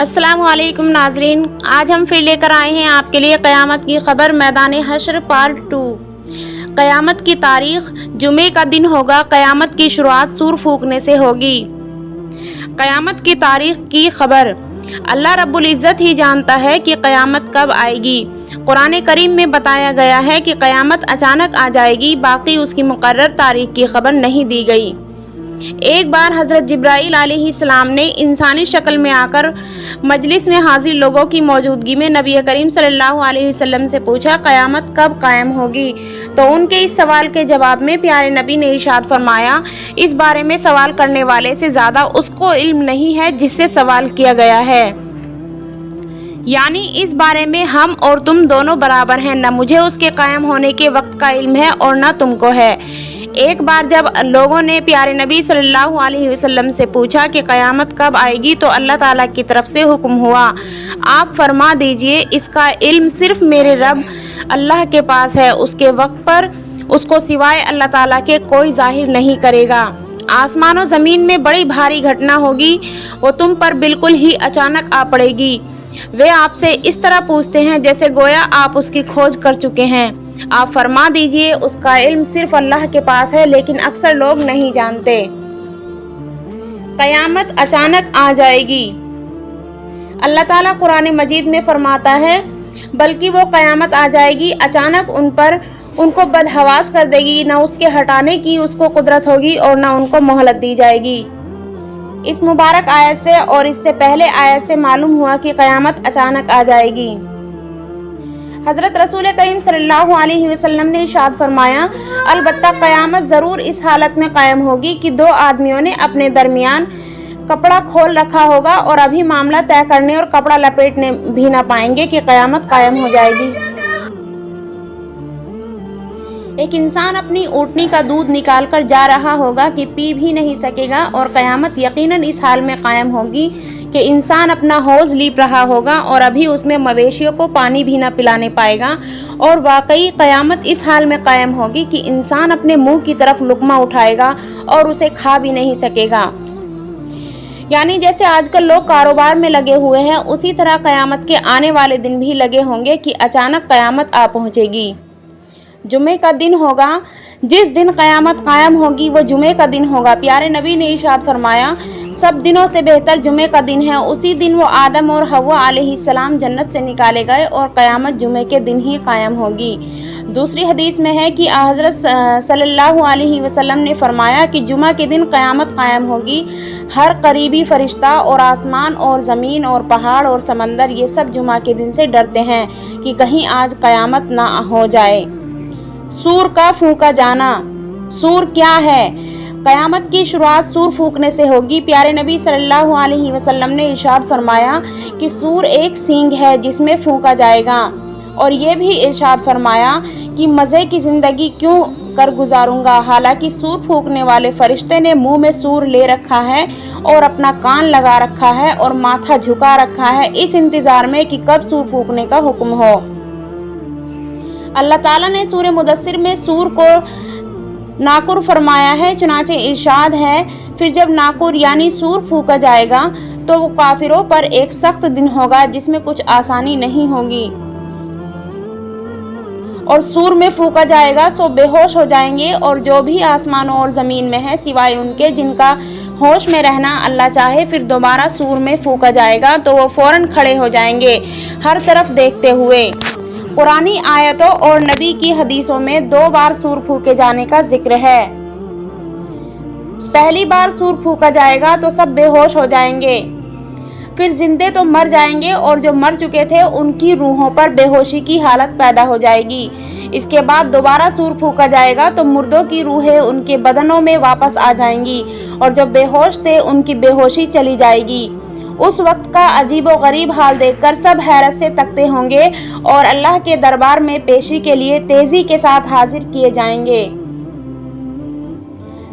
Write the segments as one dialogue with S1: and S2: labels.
S1: अस्सलामु अलैकुम नाजरीन, आज हम फिर लेकर आए हैं आपके लिए क़यामत की खबर मैदान हश्र पार्ट 2। क़यामत की तारीख़, जुमे का दिन होगा। क़यामत की शुरुआत सूर फूकने से होगी। क़यामत की तारीख़ की खबर, अल्लाह रब्बुल इज़्ज़त ही जानता है कि क़यामत कब आएगी। कुरान करीम में बताया गया है कि क़यामत अचानक आ जाएगी, बाकी उसकी मुकर्रर तारीख़ की खबर नहीं दी गई। एक बार हज़रत जिब्राईल अलैहिस्सलाम ने इंसानी शक्ल में आकर मजलिस में हाजिर लोगों की मौजूदगी में नबी करीम सल्लल्लाहु अलैहि वसल्लम से पूछा, क़यामत कब कायम होगी। तो उनके इस सवाल के जवाब में प्यारे नबी ने इरशाद फरमाया, इस बारे में सवाल करने वाले से ज़्यादा उसको इल्म नहीं है जिससे सवाल किया गया है। यानी इस बारे में हम और तुम दोनों बराबर हैं, न मुझे उसके कायम होने के वक्त का इल्म है और न तुमको है। एक बार जब लोगों ने प्यारे नबी सल्लल्लाहु अलैहि वसल्लम से पूछा कि क़यामत कब आएगी, तो अल्लाह ताला की तरफ से हुक्म हुआ, आप फरमा दीजिए, इसका इल्म सिर्फ मेरे रब अल्लाह के पास है। उसके वक्त पर उसको सिवाय अल्लाह ताला के कोई ज़ाहिर नहीं करेगा। आसमान और ज़मीन में बड़ी भारी घटना होगी, वो तुम पर बिल्कुल ही अचानक आ पड़ेगी। वे आपसे इस तरह पूछते हैं जैसे गोया आप उसकी खोज कर चुके हैं। आप फरमा दीजिए, उसका इल्म सिर्फ अल्लाह के पास है, लेकिन अक्सर लोग नहीं जानते। क़यामत अचानक आ जाएगी। अल्लाह ताला कुरान मजीद में फरमाता है, बल्कि वो क़यामत आ जाएगी अचानक उन पर, उनको बदहवास कर देगी, न उसके हटाने की उसको कुदरत होगी और न उनको मोहलत दी जाएगी। इस मुबारक आयत से और इससे पहले आयत से मालूम हुआ कि क़यामत अचानक आ जाएगी। हज़रत रसूल करीम सल्लल्लाहु अलैहि वसल्लम ने इरशाद फरमाया, अलबत्ता क़यामत ज़रूर इस हालत में कायम होगी कि दो आदमियों ने अपने दरमियान कपड़ा खोल रखा होगा और अभी मामला तय करने और कपड़ा लपेटने भी ना पाएंगे कि क़यामत कायम हो जाएगी। एक इंसान अपनी ऊँटनी का दूध निकाल कर जा रहा होगा कि पी भी नहीं सकेगा, और क़यामत यकीनन इस हाल में कायम होगी कि इंसान अपना हौज़ लीप रहा होगा और अभी उसमें मवेशियों को पानी भी ना पिलाने पाएगा। और वाकई क़यामत इस हाल में कायम होगी कि इंसान अपने मुंह की तरफ लुक़मा उठाएगा और उसे खा भी नहीं सकेगा। यानी जैसे आजकल लोग कारोबार में लगे हुए हैं, उसी तरह क़यामत के आने वाले दिन भी लगे होंगे कि अचानक क़यामत आ पहुँचेगी। जुमे का दिन होगा, जिस दिन क़यामत कायम होगी वो जुमे का दिन होगा। प्यारे नबी ने इरशाद फरमाया, सब दिनों से बेहतर जुमे का दिन है। उसी दिन वो आदम और हव्वा अलैहिस्सलाम जन्नत से निकाले गए और क़यामत जुमे के दिन ही कायम होगी। दूसरी हदीस में है कि हज़रत सल्लल्लाहु अलैहि वसल्लम ने फरमाया कि जुमा के दिन क़यामत कायम होगी। हर करीबी फरिश्ता और आसमान और ज़मीन और पहाड़ और समंदर, ये सब जुमा के दिन से डरते हैं कि कहीं आज क़यामत ना हो जाए। सूर का फूंका जाना। सूर क्या है? क़यामत की शुरुआत सूर फूंकने से होगी। प्यारे नबी सल्लल्लाहु अलैहि वसल्लम ने इरशाद फरमाया कि सूर एक सींग है जिसमें फूंका जाएगा, और ये भी इरशाद फरमाया कि मज़े की ज़िंदगी क्यों कर गुजारूंगा, हालांकि सूर फूंकने वाले फरिश्ते ने मुंह में सूर ले रखा है और अपना कान लगा रखा है और माथा झुका रखा है, इस इंतज़ार में कि कब सूर फूंकने का हुक्म हो। अल्लाह ताला ने सूरह मुदस्सिर में सूर को नाकुर फरमाया है। चुनाचे इरशाद है, फिर जब नाकुर यानी सूर फूंका जाएगा तो वो काफिरों पर एक सख्त दिन होगा जिसमें कुछ आसानी नहीं होगी। और सूर में फूंका जाएगा सो बेहोश हो जाएंगे, और जो भी आसमानों और ज़मीन में है सिवाय उनके जिनका होश में रहना अल्लाह चाहे। फिर दोबारा सूर में फूंका जाएगा तो वो फ़ौरन खड़े हो जाएंगे, हर तरफ देखते हुए। कुरानी आयतों और नबी की हदीसों में 2 बार सूर फूंके जाने का जिक्र है। पहली बार सूर फूंका जाएगा तो सब बेहोश हो जाएंगे, फिर जिंदे तो मर जाएंगे और जो मर चुके थे उनकी रूहों पर बेहोशी की हालत पैदा हो जाएगी। इसके बाद दोबारा सूर फूंका जाएगा तो मुर्दों की रूहें उनके बदनों में वापस आ जाएंगी, और जो बेहोश थे उनकी बेहोशी चली जाएगी। उस वक्त का अजीब व गरीब हाल देखकर सब हैरत से तकते होंगे और अल्लाह के दरबार में पेशी के लिए तेजी के साथ हाजिर किए जाएंगे।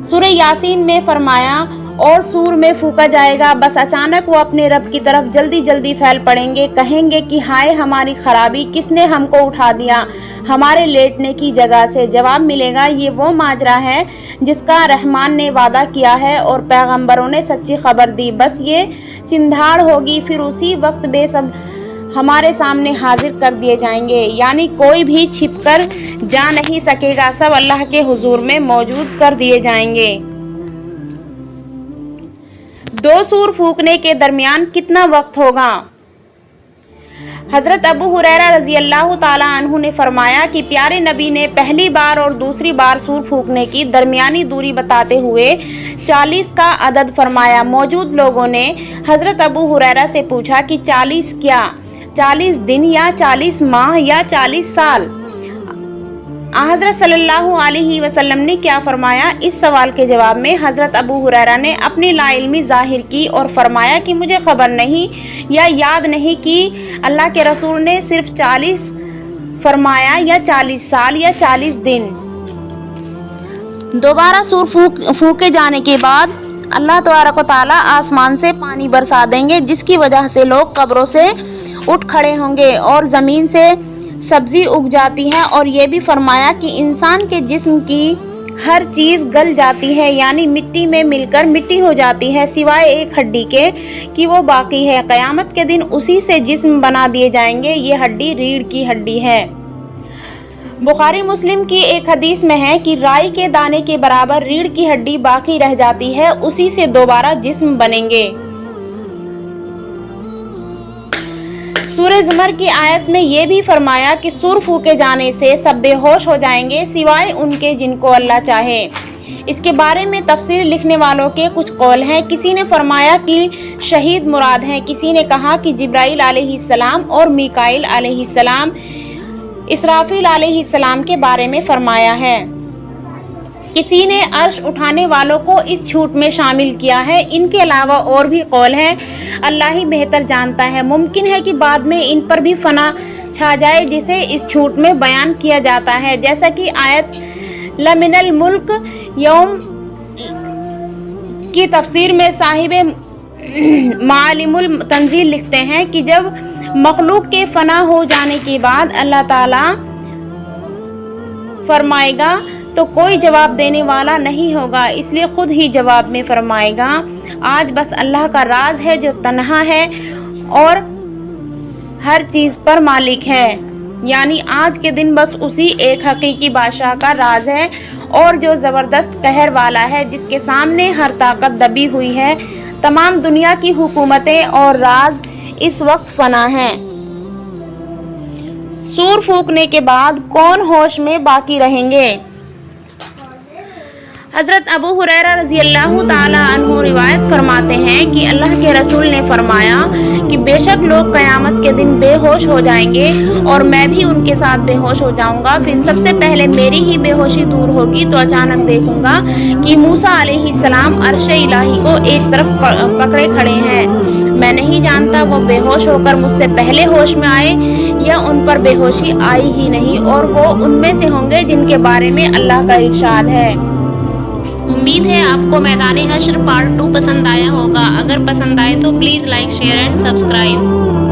S1: सूरह यासीन में फरमाया, और सूर में फूंका जाएगा। बस अचानक वो अपने रब की तरफ जल्दी जल्दी फैल पड़ेंगे, कहेंगे कि हाय हमारी खराबी, किसने हमको उठा दिया हमारे लेटने की जगह से। जवाब मिलेगा, ये वो माजरा है जिसका रहमान ने वादा किया है और पैगंबरों ने सच्ची खबर दी। बस ये चिंधाड़ होगी, फिर उसी वक्त बेसब हमारे सामने हाजिर कर दिए जाएंगे, यानी कोई भी छिपकर जा नहीं सकेगा, सब अल्लाह के हुजूर में मौजूद कर दिए जाएंगे। 2 सूर फूंकने के दरमियान कितना वक्त होगा? हजरत अबू हुरैरा रजी अल्लाह ताला अन्हु ने फरमाया कि प्यारे नबी ने पहली बार और दूसरी बार सूर फूंकने की दरमियानी दूरी बताते हुए 40 का अदद फरमाया। मौजूद लोगों ने हजरत अबू हुरैरा से पूछा कि 40 क्या, 40 दिन या 40 माह या 40 साल? हजरत सल्लल्लाहु अलैहि वसल्लम ने क्या फरमाया? इस सवाल के जवाब में हजरत अबू हुरैरा ने अपनी लाइल्मी जाहिर की और फरमाया कि मुझे खबर नहीं या याद नहीं कि अल्लाह के रसूल ने सिर्फ 40 फरमाया या 40 साल या 40 दिन। दोबारा सूर फूके जाने के बाद अल्लाह तबारक व तआला आसमान से पानी बरसा देंगे, जिसकी वजह से लोग कब्रों से उठ खड़े होंगे और ज़मीन से सब्जी उग जाती है। और ये भी फरमाया कि इंसान के जिस्म की हर चीज़ गल जाती है, यानी मिट्टी में मिलकर मिट्टी हो जाती है, सिवाय एक हड्डी के कि वो बाकी है। क़यामत के दिन उसी से जिस्म बना दिए जाएंगे। ये हड्डी रीढ़ की हड्डी है। बुखारी मुस्लिम की एक हदीस में है कि राई के दाने के बराबर रीढ़ की हड्डी बाकी रह जाती है, उसी से दोबारा जिस्म बनेंगे। सूरह ज़ुमर की आयत में ये भी फरमाया कि सूर फूके जाने से सब बेहोश हो जाएंगे सिवाय उनके जिनको अल्लाह चाहे। इसके बारे में तफसीर लिखने वालों के कुछ कौल हैं। किसी ने फरमाया कि शहीद मुराद हैं, किसी ने कहा कि जिब्राइल अलैहिस्सलाम और मीकाइल अलैहिस्सलाम, इसराफील अलैहिस्सलाम के बारे में फरमाया है। किसी ने अर्श उठाने वालों को इस छूट में शामिल किया है। इनके अलावा और भी कौल हैं, अल्लाह ही बेहतर जानता है। मुमकिन है कि बाद में इन पर भी फना छा जाए, जिसे इस छूट में बयान किया जाता है, जैसा कि आयत लमिनल मुल्क यौम की तफसीर में साहिबे मालिमुल तंजील लिखते हैं कि जब मखलूक के फना हो जाने के बाद अल्लाह ताला फरमाएगा तो कोई जवाब देने वाला नहीं होगा, इसलिए खुद ही जवाब में फरमाएगा, आज बस अल्लाह का राज है जो तन्हा है और हर चीज़ पर मालिक है। यानी आज के दिन बस उसी एक हकीकी बादशाह का राज है और जो ज़बरदस्त कहर वाला है, जिसके सामने हर ताकत दबी हुई है। तमाम दुनिया की हुकूमतें और राज इस वक्त फना हैं। सूर फूकने के बाद कौन होश में बाकी रहेंगे? हज़रत अबू हुरैरा रज़ी अल्लाह ताला अन्हु रिवायत फरमाते हैं कि अल्लाह के रसूल ने फरमाया कि बेशक लोग क़यामत के दिन बेहोश हो जाएंगे और मैं भी उनके साथ बेहोश हो जाऊंगा। फिर सबसे पहले मेरी ही बेहोशी दूर होगी तो अचानक देखूंगा कि मूसा अलैहिस्सलाम अर्श इलाही को एक तरफ पकड़े खड़े हैं। मैं नहीं जानता वो बेहोश होकर मुझसे पहले होश में आए या उन पर बेहोशी आई ही नहीं, और वो उनमें से होंगे जिनके बारे में अल्लाह का इरशाद है। उम्मीद है आपको मैदान हश्र पार्ट 2 पसंद आया होगा। अगर पसंद आए तो please like, share and subscribe.